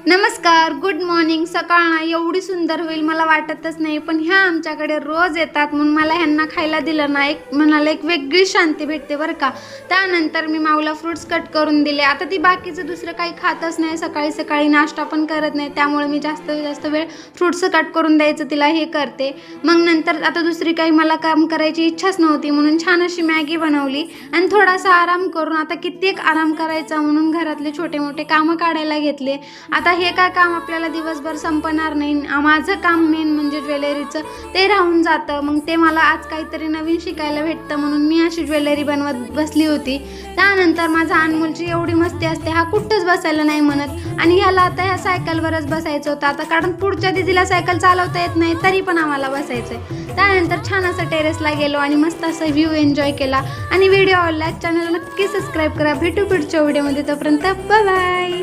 नमस्कार, good morning. सकाळ ना एवढी सुंदर होईल मला वाटतच नाही, पण ह्या आमच्याकडे रोज येतात म्हणून मला ह्यांना खायला दिलं ना म्हणाला एक वेगळी शांती भेटते बरं का. त्यानंतर मी माऊला फ्रूट्स कट करून दिले. आता ती बाकीचं दुसरं काही खातच नाही, सकाळी सकाळी नाश्ता पण करत नाही, त्यामुळे मी जास्त वेळ फ्रूट्स कट करून द्यायचं तिला हे करते. मग नंतर आता दुसरी काही मला काम करायची इच्छाच नव्हती म्हणून छान अशी मॅगी बनवली आणि थोडासा आराम करून आता कित्येक आराम करायचा म्हणून घरातले छोटे मोठे कामं काढायला घेतले. आता हे काय काम आपल्याला दिवसभर संपणार नाही. माझं काम मेन म्हणजे ज्वेलरीचं ते राहून जातं. मग ते मला आज काहीतरी नवीन शिकायला भेटतं म्हणून मी अशी ज्वेलरी बनवत बसली होती. त्यानंतर माझा अनमोलची एवढी मस्ती असते, हा कुठंच बसायला नाही म्हणत आणि ह्याला आता ह्या सायकलवरच बसायचं होतं. आता कारण पुढच्या दिदीला सायकल चालवता येत नाही तरी पण आम्हाला बसायचं. त्यानंतर छान असं टेरेसला गेलो आणि मस्त असं व्ह्यू एन्जॉय केला. आणि व्हिडिओ आवडला चॅनलला नक्की सबस्क्राईब करा. भेटू पुढच्या व्हिडिओमध्ये. तोपर्यंत बाय बाय.